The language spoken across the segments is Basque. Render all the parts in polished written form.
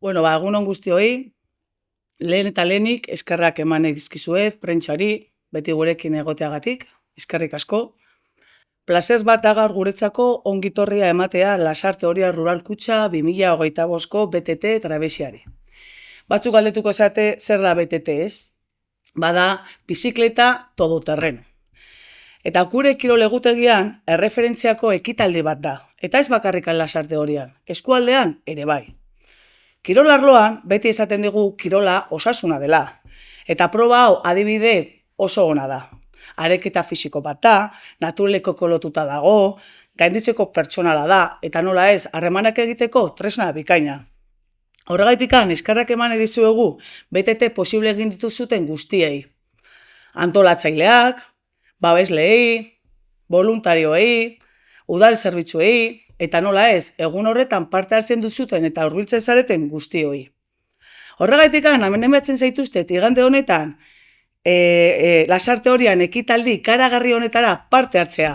Egunon guztioi, lehen eta lehenik eskerrak eman nahi dizkizuet, prentxari, beti gurekin egoteagatik, eskerrik asko. Plazer bat da gaur guretzako ongitorria ematea Lasarte Oria Rural Kutxa 2025ko BTT trabesiari. Batzuk galdetuko esate zer da BTT, ez? Bada, bizikleta todoterreno. Eta gure kirol egutegian erreferentziako ekitaldi bat da, eta ez bakarrikan Lasarte Orian, eskualdean ere bai. Kirol arloan beti esaten digu kirola osasuna dela, eta proba hau adibide oso ona da. Areketa fisiko bat da, naturaleko kolotuta dago, gainditzeko pertsonala da, eta nola ez, harremanak egiteko tresna bikaina. Horregaitikan eskerrak eman dizuegu BTT posible egin dituzuten guztiei. Antolatzaileak, babesleei, voluntarioei, udal zerbitzuei, eta nola ez, egun horretan parte hartzen duzuten eta hurbiltzen zareten guztioi. Horregaitikan, amenematzen zaituztet igande honetan, Lasarte Orian ekitaldi ikaragarri honetara parte hartzea.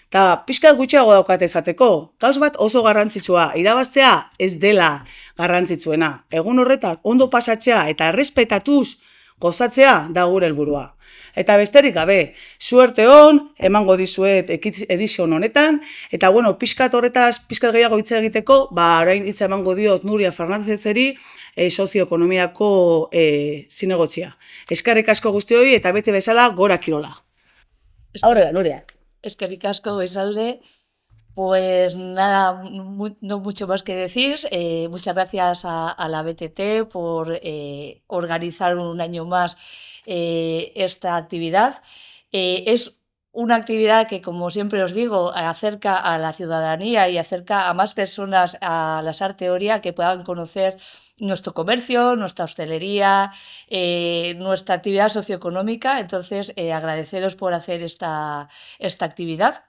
Eta pixkat gutxiago daukat esateko, gauz bat oso garrantzitsua, irabaztea ez dela garrantzitsuena. Egun horretan ondo pasatzea eta errespetatuz gozatzea da gure helburua. Eta besterik gabe, suerte hon, emango dizuet edizion honetan, eta pixkat horretaz, pixkat gehiago hitz egiteko, orain hitza emango diot Nuria Fernandezeri, sozioekonomiako zinegotzia. Eskerrik asko guztioi eta bete bezala gora kirola. Aurrera, Nuria. Eskerrik asko Goizalde. Pues nada, no mucho más que decir. Muchas gracias a la BTT por organizar un año más esta actividad. Es una actividad que, como siempre os digo, acerca a la ciudadanía y acerca a más personas a Lasarte Oria que puedan conocer nuestro comercio, nuestra hostelería, nuestra actividad socioeconómica. Entonces, agradeceros por hacer esta actividad.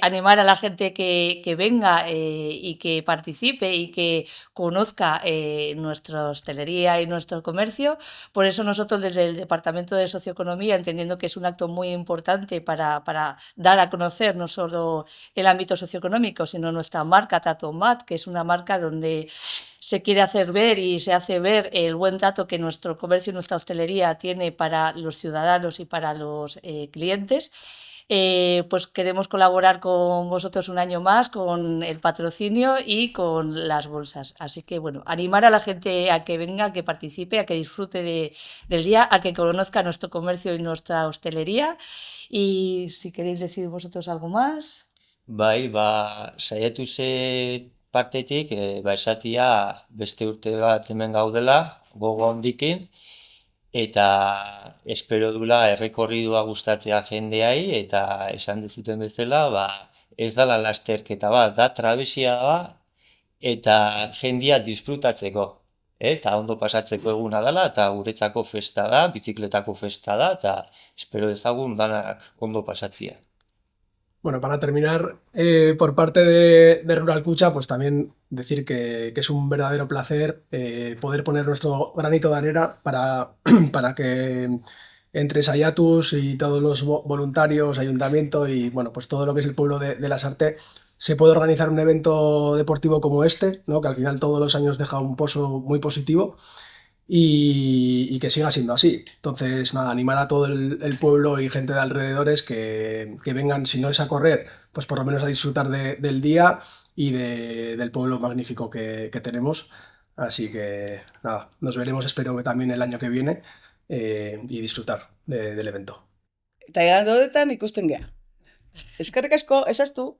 Animar a la gente que venga y que participe y que conozca nuestra hostelería y nuestro comercio. Por eso nosotros desde el Departamento de Socioeconomía, entendiendo que es un acto muy importante para dar a conocer no solo el ámbito socioeconómico, sino nuestra marca Tatomat, que es una marca donde se quiere hacer ver y se hace ver el buen trato que nuestro comercio y nuestra hostelería tiene para los ciudadanos y para los clientes. Pues queremos colaborar con vosotros un año más con el patrocinio y con las bolsas. Así que animar a la gente a que venga, a que participe, a que disfrute del día, a que conozca nuestro comercio y nuestra hostelería. Y si queréis decir vosotros algo más. Bai, saiatu ze partetik, esatia beste urte bat hemen gaudela, gogo handikin, eta espero dula errekorridua gustatzea jendeai, eta esan duzuten bezala, ez dala lasterketa bat, da trabesia da, eta jendia disfrutatzeko, eta ondo pasatzeko eguna dela, eta guretzako festa da, bizikletako festa da, eta espero dezagun danak ondo pasatzea. Para terminar, por parte de Rural Kutxa, pues también decir que es un verdadero placer poder poner nuestro granito de arena para que entre Sayatus y todos los voluntarios, ayuntamiento y pues todo lo que es el pueblo de Lasarte se puede organizar un evento deportivo como este, ¿no? Que al final todos los años deja un pozo muy positivo. Y que siga siendo así. Entonces, nada, animar a todo el pueblo y gente de alrededores que vengan, si no es a correr, pues por lo menos a disfrutar del día y del pueblo magnífico que tenemos. Así que, nada, nos veremos, espero que también el año que viene, y disfrutar del evento. Eta igande honetan ikusten gea. Eskerrik asko, esaztu.